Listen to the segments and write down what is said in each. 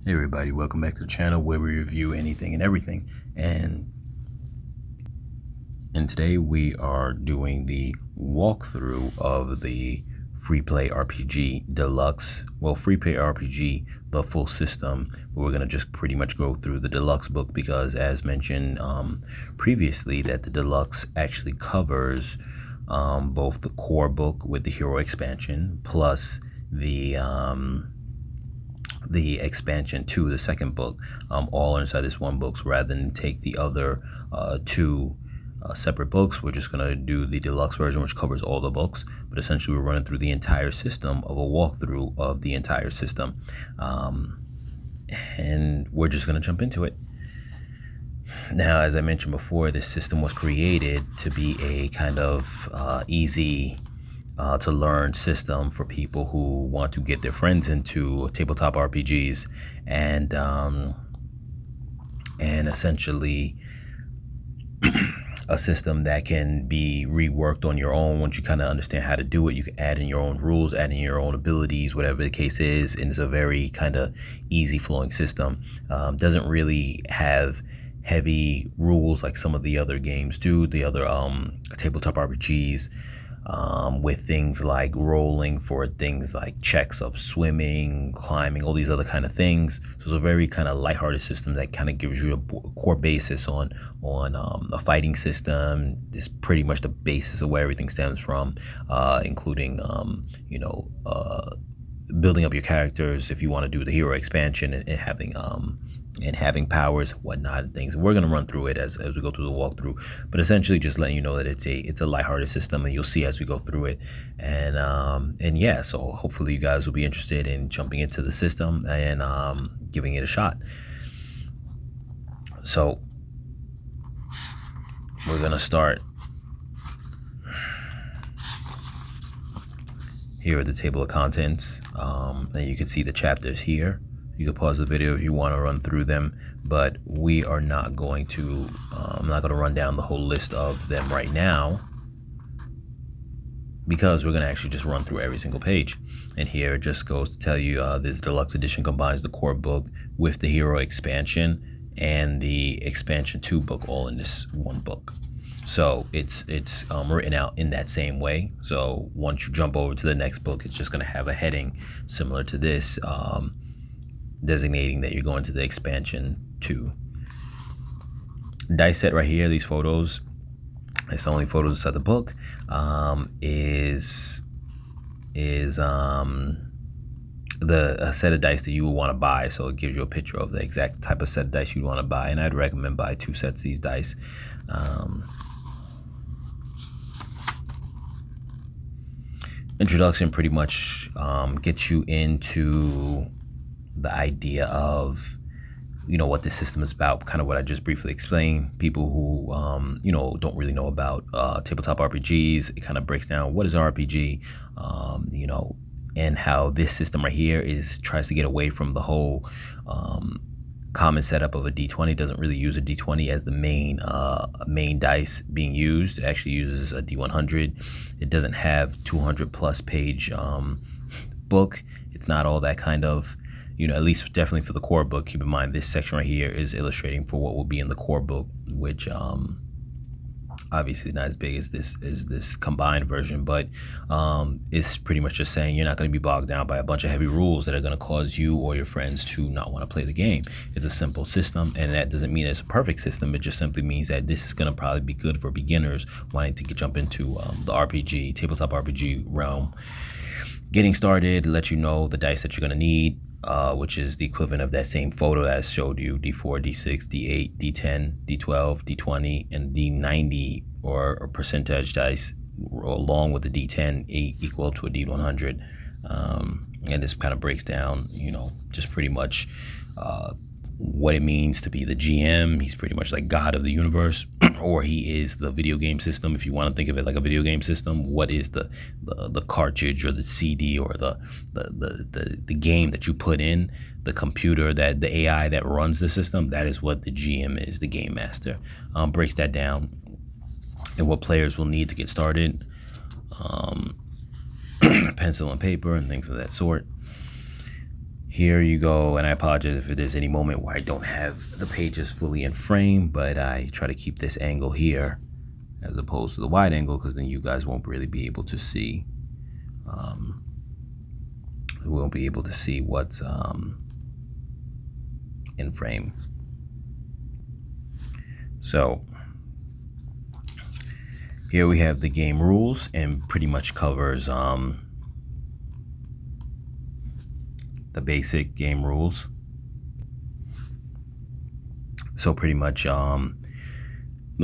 Hey everybody, welcome back to the channel where we review anything and everything. And today we are doing the walkthrough of the Free Play RPG Deluxe. Well, Free Play RPG, the full system. We're going to just pretty much go through the Deluxe book because, as mentioned previously, that the Deluxe actually covers both the core book with the hero expansion plus the expansion to the second book, all inside this one book. So rather than take the other two separate books, we're just going to do the deluxe version, which covers all the books. But essentially, we're running through the entire system of a walkthrough of the entire system. And we're just going to jump into it. Now, as I mentioned before, this system was created to be a kind of easy to learn system for people who want to get their friends into tabletop RPGs and essentially a system that can be reworked on your own. Once you kind of understand how to do it, you can add in your own rules, add in your own abilities, whatever the case is. And it's a very kind of easy flowing system. Doesn't really have heavy rules like some of the other games do, the other tabletop RPGs. With things like rolling for things like checks of swimming, climbing, all these other kind of things. So it's a very kind of lighthearted system that kind of gives you a core basis on a fighting system. It's pretty much the basis of where everything stems from, including building up your characters if you want to do the hero expansion and having powers, whatnot, and things. We're gonna run through it as we go through the walkthrough, but essentially just letting you know that it's a lighthearted system, and you'll see as we go through it. And yeah, so hopefully you guys will be interested in jumping into the system and giving it a shot. So we're gonna start here at the table of contents, and you can see the chapters here. You can pause the video if you want to run through them, but we are not going to, I'm not going to run down the whole list of them right now because we're going to actually just run through every single page. And here it just goes to tell you this deluxe edition combines the core book with the hero expansion and the expansion 2 book all in this one book. So it's written out in that same way. So once you jump over to the next book, it's just going to have a heading similar to this, designating that you're going to the expansion 2. Dice set right here, these photos, it's the only photos inside the book, is a set of dice that you would want to buy. So it gives you a picture of the exact type of set of dice you'd want to buy, and I'd recommend buy 2 sets of these dice. Introduction pretty much gets you into the idea of what this system is about, kind of what I just briefly explained. People who don't really know about tabletop RPGs, it kind of breaks down what is an RPG, and how this system right here tries to get away from the whole common setup of a D20. Doesn't really use a D20 as the main dice being used. It actually uses a D100. It doesn't have 200 plus page book. It's not all that kind of, at least definitely for the core book. Keep in mind this section right here is illustrating for what will be in the core book, which obviously is not as big as this combined version, but it's pretty much just saying you're not going to be bogged down by a bunch of heavy rules that are going to cause you or your friends to not want to play the game. It's a simple system, and that doesn't mean it's a perfect system. It just simply means that this is going to probably be good for beginners wanting to jump into the RPG, tabletop RPG realm. Getting started, let you know the dice that you're going to need, which is the equivalent of that same photo that I showed you: D4, D6, D8, D10, D12, D20, and D90 or percentage dice, along with the D10 equal to a D100. And this kind of breaks down, just pretty much what it means to be the GM. He's pretty much like God of the universe, or he is the video game system. If you want to think of it like a video game system, what is the cartridge or the CD or the game that you put in, the computer, that the AI that runs the system? That is what the GM is, the game master. Breaks that down and what players will need to get started, pencil and paper and things of that sort. Here you go, and I apologize if there's any moment where I don't have the pages fully in frame, but I try to keep this angle here as opposed to the wide angle, because then you guys won't really be able to see. We won't be able to see what's in frame. So here we have the game rules, and pretty much covers the basic game rules. So pretty much the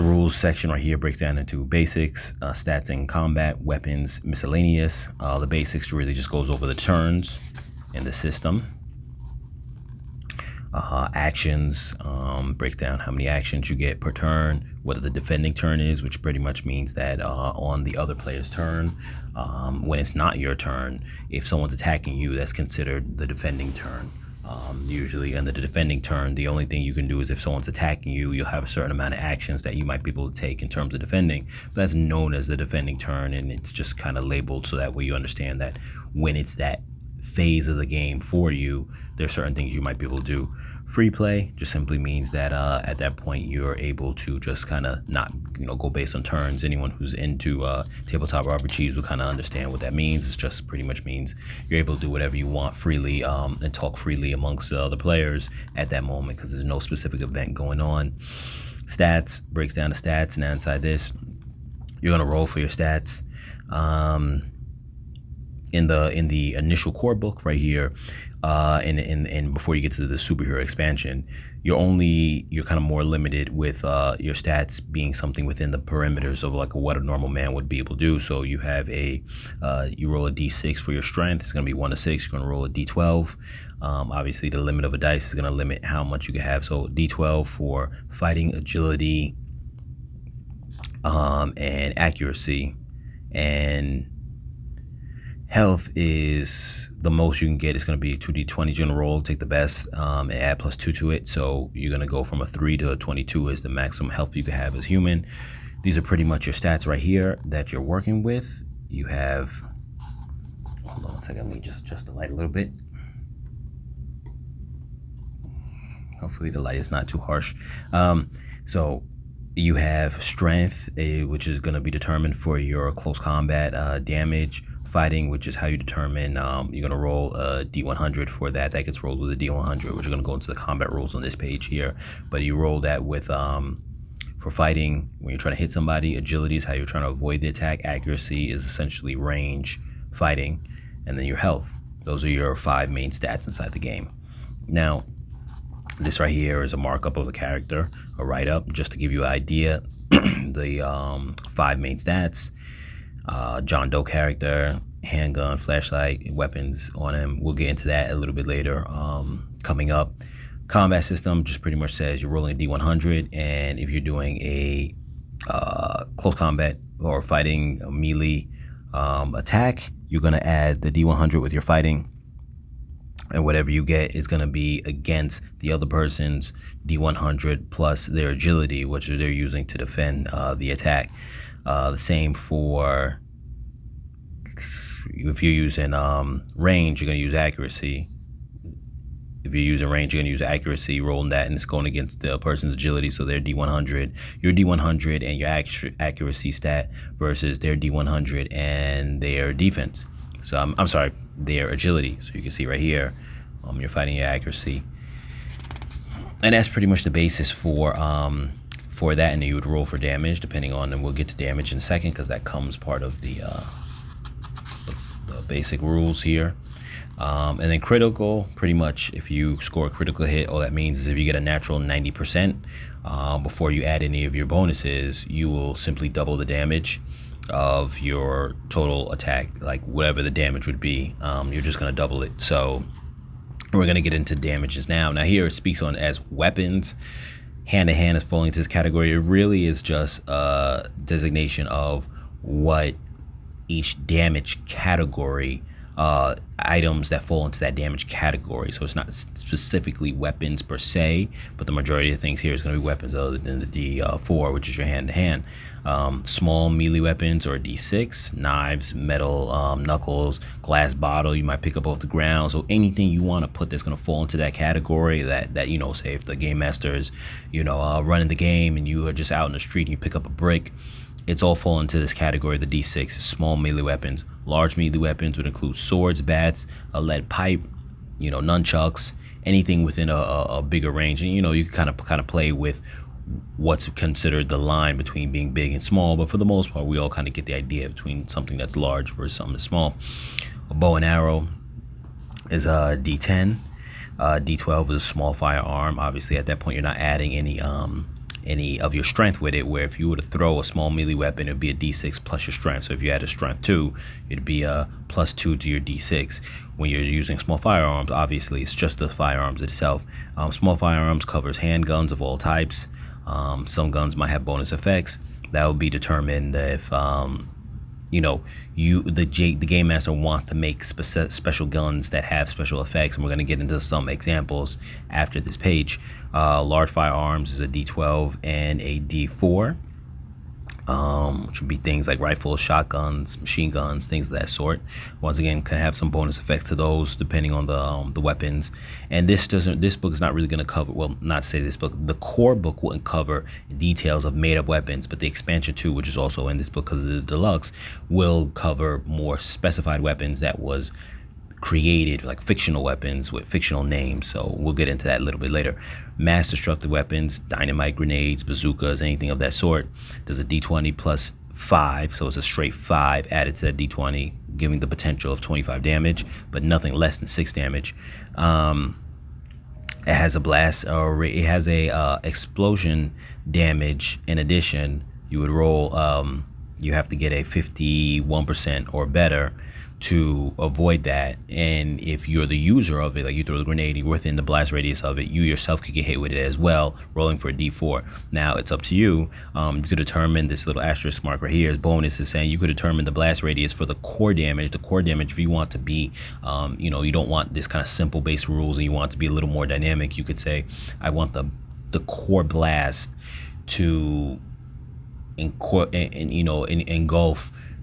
rules section right here breaks down into basics, stats and combat, weapons, miscellaneous. The basics really just goes over the turns in the system. Actions, breaks down how many actions you get per turn, what the defending turn is, which pretty much means that on the other player's turn, when it's not your turn, if someone's attacking you, that's considered the defending turn. Usually under the defending turn, the only thing you can do is if someone's attacking you, you'll have a certain amount of actions that you might be able to take in terms of defending. But that's known as the defending turn, and it's just kind of labeled so that way you understand that when it's that phase of the game for you, there's certain things you might be able to do. Free play just simply means that at that point you're able to just kind of not go based on turns. Anyone who's into tabletop RPGs will kind of understand what that means. It just pretty much means you're able to do whatever you want freely and talk freely amongst the other players at that moment, because there's no specific event going on. Stats breaks down the stats, and inside this you're gonna roll for your stats. In the initial core book right here, and before you get to the superhero expansion, you're kind of more limited with your stats being something within the perimeters of like what a normal man would be able to do. So you have you roll a d6 for your strength. It's gonna be 1 to 6. You're gonna roll a d12. Obviously the limit of a dice is gonna limit how much you can have. So d12 for fighting, agility, and accuracy, and health is the most you can get. It's going to be 2d20. You're going to roll, take the best, and add +2 to it. So you're going to go from a 3 to a 22 is the maximum health you can have as human. These are pretty much your stats right here that you're working with. You have, hold on one second, let me just adjust the light a little bit. Hopefully the light is not too harsh. So you have strength, which is going to be determined for your close combat damage. Fighting, which is how you determine, you're going to roll a d100 for that. That gets rolled with a d100, which are going to go into the combat rules on this page here. But you roll that with, for fighting, when you're trying to hit somebody. Agility is how you're trying to avoid the attack. Accuracy is essentially range fighting. And then your health. Those are your 5 main stats inside the game. Now, this right here is a markup of a character, a write-up, just to give you an idea. The 5 main stats. John Doe character, handgun, flashlight, weapons on him. We'll get into that a little bit later coming up. Combat system just pretty much says you're rolling a d100, and if you're doing a close combat or fighting a melee attack, you're going to add the d100 with your fighting, and whatever you get is going to be against the other person's d100 plus their agility, which they're using to defend the attack. The same for if you're using range, you're going to use accuracy. If you're using range, you're going to use accuracy, rolling that, and it's going against the person's agility, so their d100. Your d100 and your accuracy stat versus their d100 and their defense. So I'm sorry, their agility. So you can see right here, you're fighting your accuracy. And that's pretty much the basis for that, and then you would roll for damage depending on, and we'll get to damage in a second because that comes part of the basic rules here. And then critical, pretty much if you score a critical hit, all that means is if you get a natural 90%, before you add any of your bonuses, you will simply double the damage of your total attack, like whatever the damage would be. You're just going to double it. So we're going to get into damages now. Now here it speaks on as weapons. Hand-to-hand is falling into this category. It really is just a designation of what each damage category items that fall into that damage category. So it's not specifically weapons per se, but the majority of things here is going to be weapons other than the D4, which is your hand-to-hand. Small melee weapons or D6, knives, metal knuckles, glass bottle you might pick up off the ground. So anything you want to put that's going to fall into that category, that say if the game master is running the game and you are just out in the street and you pick up a brick, it's all fall into this category, the D6, small melee weapons. Large melee weapons would include swords, bats, a lead pipe, nunchucks, anything within a bigger range. And you can kind of play with what's considered the line between being big and small, but for the most part we all kind of get the idea between something that's large versus something that's small. A bow and arrow is a D10. D12 is a small firearm. Obviously at that point you're not adding any of your strength with it, where if you were to throw a small melee weapon, it would be a D6 plus your strength. So if you had a strength 2, it'd be a +2 to your D6. When you're using small firearms, obviously it's just the firearms itself. Small firearms covers handguns of all types. Some guns might have bonus effects. That will be determined if the game master wants to make special guns that have special effects, and we're going to get into some examples after this page. Large firearms is a D12 and a D4, which would be things like rifles, shotguns, machine guns, things of that sort. Once again, can have some bonus effects to those depending on the weapons. And this book is not really going to cover, well, not to say this book, the core book wouldn't cover details of made up weapons, but the expansion 2, which is also in this book because of the deluxe, will cover more specified weapons that was created, like fictional weapons with fictional names. So we'll get into that a little bit later. Mass destructive weapons, dynamite, grenades, bazookas, anything of that sort. There's a D20 plus 5, so it's a straight 5 added to that D20, giving the potential of 25 damage, but nothing less than 6 damage. It has a blast, or it has a explosion damage. In addition, you would roll, you have to get a 51% or better to avoid that. And if you're the user of it, like you throw the grenade, you're within the blast radius of it, you yourself could get hit with it as well, rolling for a D4. Now it's up to you. You could determine, this little asterisk mark right here is bonus, is saying you could determine the blast radius for the core damage. The core damage, if you want to be, you don't want this kind of simple base rules and you want it to be a little more dynamic, you could say, I want the core blast to engulf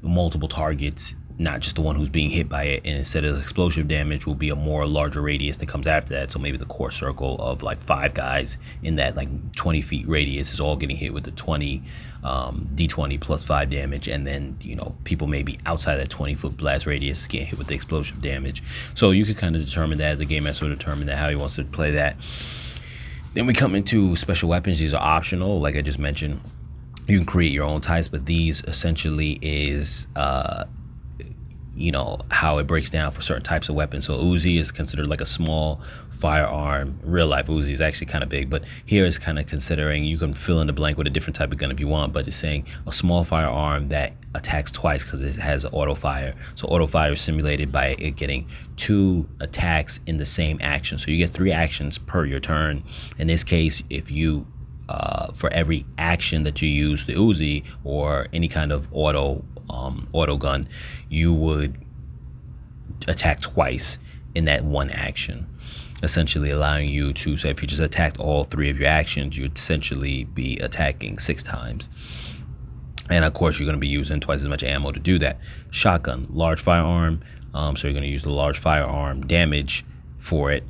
multiple targets, not just the one who's being hit by it. And instead of explosive damage will be a more larger radius that comes after that. So maybe the core circle of like 5 guys in that like 20 feet radius is all getting hit with the 20 D20 plus 5 damage, and then people maybe outside that 20-foot blast radius getting hit with the explosive damage. So you could kind of determine that. The game master will determine that, how he wants to play that. Then we come into special weapons. These are optional, like I just mentioned. You can create your own types, but these essentially is how it breaks down for certain types of weapons. So Uzi is considered like a small firearm. Real life Uzi is actually kind of big, but here is kind of considering, you can fill in the blank with a different type of gun if you want, but it's saying a small firearm that attacks twice because it has auto fire. So auto fire is simulated by it getting 2 attacks in the same action. So you get 3 actions per your turn. In this case, if you for every action that you use the Uzi or any kind of auto gun, you would attack twice in that one action, essentially allowing you to, so if you just attacked all 3 of your actions, you'd essentially be attacking 6 times. And of course, you're going to be using twice as much ammo to do that. Shotgun, large firearm, so you're going to use the large firearm damage for it.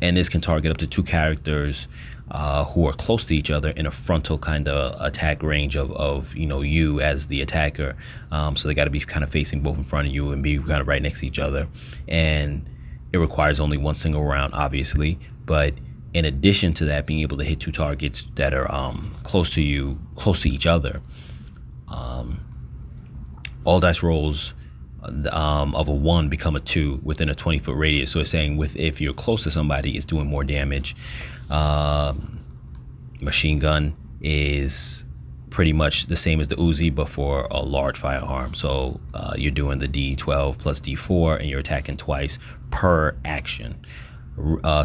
And this can target up to 2 characters who are close to each other in a frontal kind of attack range of you as the attacker. So they got to be kind of facing both in front of you and be kind of right next to each other. And it requires only 1 single round, obviously. But in addition to that, being able to hit 2 targets that are close to you, close to each other. All dice rolls of a 1 become a 2 within a 20-foot radius. So it's saying if you're close to somebody, it's doing more damage. Machine gun is pretty much the same as the Uzi, but for a large firearm. So you're doing the D12 plus D4, and you're attacking twice per action.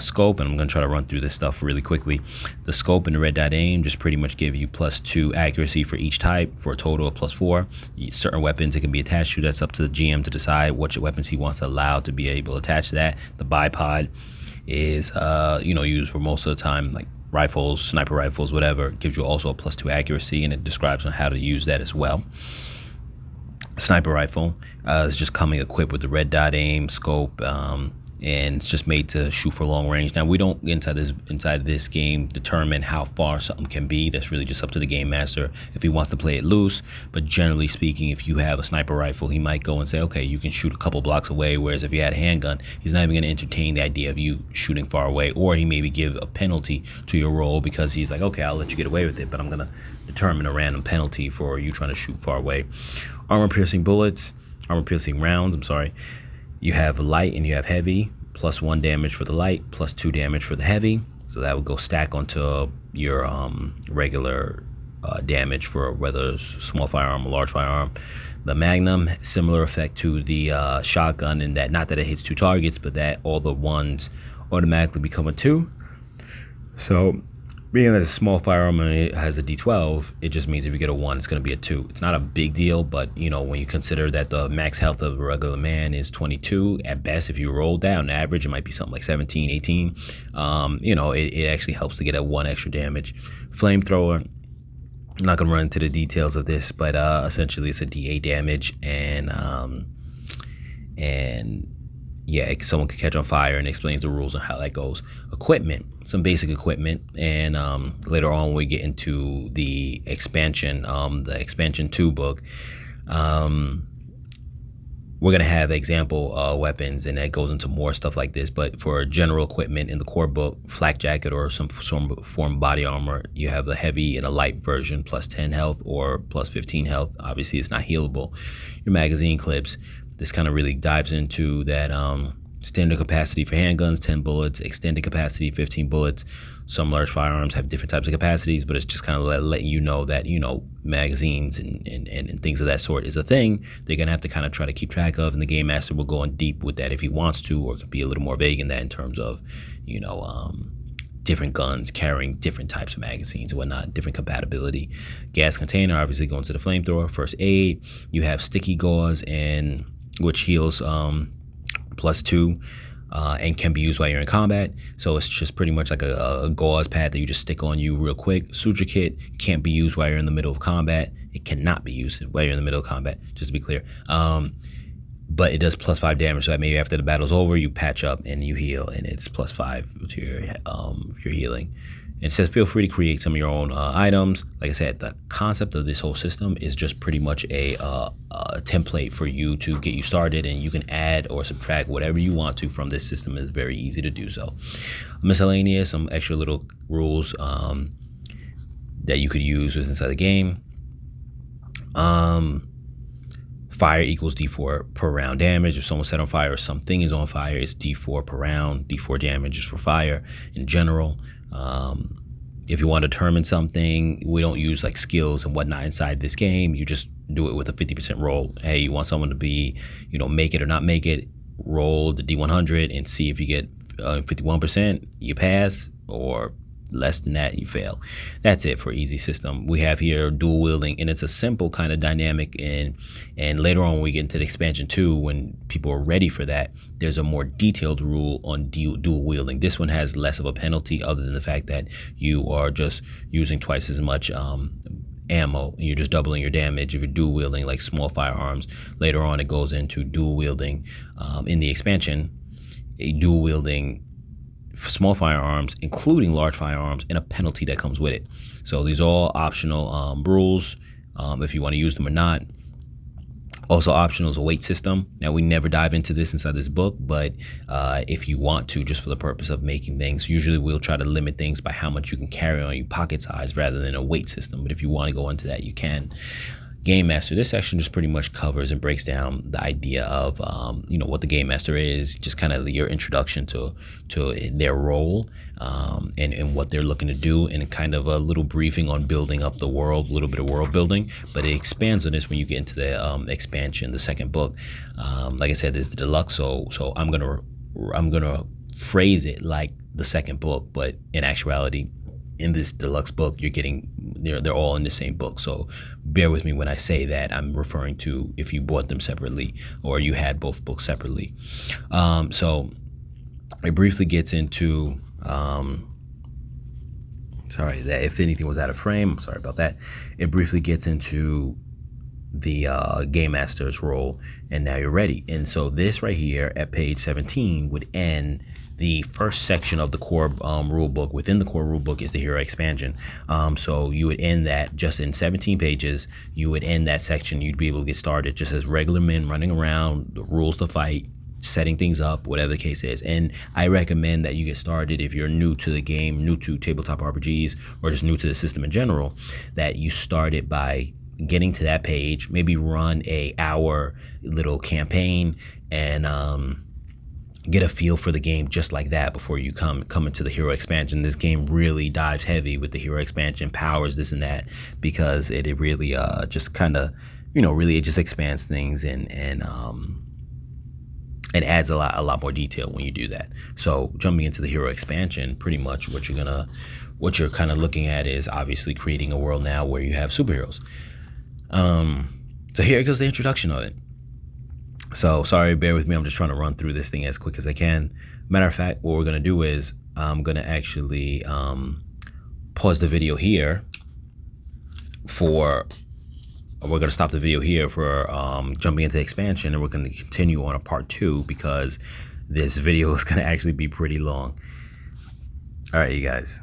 scope, and I'm going to try to run through this stuff really quickly. The scope and the red dot aim just pretty much give you +2 accuracy for each type for a total of +4. Certain weapons it can be attached to, that's up to the GM to decide what weapons he wants to allow to be able to attach to that. The bipod is used for most of the time, like rifles, sniper rifles, whatever. It gives you also a +2 accuracy, and it describes on how to use that as well. Sniper rifle is just coming equipped with the red dot aim, scope, and it's just made to shoot for long range. Now, we don't inside this game determine how far something can be. That's really just up to the game master if he wants to play it loose. But generally speaking, if you have a sniper rifle, he might go and say, okay, you can shoot a couple blocks away. Whereas if you had a handgun, he's not even going to entertain the idea of you shooting far away, or he maybe give a penalty to your roll because he's like, okay, I'll let you get away with it, but I'm going to determine a random penalty for you trying to shoot far away. Armor piercing rounds, you have light and you have heavy. +1 damage for the light, +2 damage for the heavy. So that would go stack onto your regular damage for whether it's small firearm or large firearm. The Magnum, similar effect to the shotgun in that, not that it hits 2 targets, but that all the ones automatically become a 2. So being that it's a small firearm and it has a D12, it just means if you get a 1, it's going to be a 2. It's not a big deal, but when you consider that the max health of a regular man is 22, at best, if you roll down average, it might be something like 17, 18. It actually helps to get a 1 extra damage. Flamethrower, I'm not going to run into the details of this, but essentially it's a D8 damage, and someone could catch on fire, and explains the rules on how that goes. Equipment, some basic equipment, and later on when we get into the expansion 2 book, we're going to have example weapons, and that goes into more stuff like this. But for general equipment in the core book, flak jacket or some form of body armor, you have a heavy and a light version, +10 health or +15 health. Obviously it's not healable. Your magazine clips, this kind of really dives into that standard capacity for handguns, 10 bullets, extended capacity, 15 bullets. Some large firearms have different types of capacities, but it's just kind of letting you know that, magazines and things of that sort is a thing they're going to have to kind of try to keep track of, and the game master will go in deep with that if he wants to, or could be a little more vague in that in terms of, different guns carrying different types of magazines and whatnot, different compatibility. Gas container, obviously going to the flamethrower. First aid, you have sticky gauze, and which heals +2 and can be used while you're in combat. So it's just pretty much like a gauze pad that you just stick on you real quick. Suture kit can't be used while you're in the middle of combat. It cannot be used while you're in the middle of combat, just to be clear. But it does +5 damage, so that maybe after the battle's over, you patch up and you heal, and it's +5 to your healing. And it says feel free to create some of your own items. Like I said, the concept of this whole system is just pretty much a template for you to get you started, and you can add or subtract whatever you want to from this system. It's very easy to do so. Miscellaneous, some extra little rules that you could use inside the game. Fire equals D4 per round damage. If someone's set on fire or something is on fire, it's D4 per round. D4 damage is for fire in general. If you want to determine something, we don't use like skills and whatnot inside this game. You just do it with a 50% roll. Hey, you want someone to be, make it or not make it, roll the D100 and see if you get 51%, you pass, or less than that, you fail. That's it for easy system. We have here dual wielding, and it's a simple kind of dynamic, and later on when we get into the expansion 2, when people are ready for that, there's a more detailed rule on dual wielding. This one has less of a penalty, other than the fact that you are just using twice as much ammo, and you're just doubling your damage if you're dual wielding like small firearms. Later on it goes into dual wielding in the expansion, a dual wielding small firearms, including large firearms, and a penalty that comes with it. So these are all optional rules if you want to use them or not. Also optional is a weight system. Now, we never dive into this inside this book, but if you want to, just for the purpose of making things, usually we'll try to limit things by how much you can carry on your pocket size rather than a weight system. But if you want to go into that, you can. Game Master, this section just pretty much covers and breaks down the idea of what the Game Master is, just kind of your introduction to their role and what they're looking to do, and kind of a little briefing on building up the world, a little bit of world building. But it expands on this when you get into the expansion, the second book. Like I said, there's the Deluxe, so I'm gonna phrase it like the second book, but in actuality, in this deluxe book, you're getting they're all in the same book. So bear with me when I say that. I'm referring to if you bought them separately or you had both books separately. So it briefly gets into sorry that if anything was out of frame, I'm sorry about that. It briefly gets into the game master's role, and now you're ready. And so this right here at page 17 would end the first section of the core rule book. Within the core rule book is the hero expansion. So you would end that just in 17 pages. You would end that section. You'd be able to get started just as regular men running around, the rules to fight, setting things up, whatever the case is. And I recommend that you get started if you're new to the game, new to tabletop RPGs, or just new to the system in general, that you start it by getting to that page, maybe run a hour little campaign and get a feel for the game just like that before you come into the hero expansion. This game really dives heavy with the hero expansion, powers, this and that, because it really just kind of, really it just expands things and adds a lot more detail when you do that. So jumping into the hero expansion, pretty much what you're kind of looking at is obviously creating a world now where you have superheroes. So here goes the introduction of it. So sorry, bear with me. I'm just trying to run through this thing as quick as I can. Matter of fact, what we're going to do is I'm going to actually pause the video here we're going to stop the video here for jumping into the expansion, and we're going to continue on a part 2 because this video is going to actually be pretty long. All right, you guys.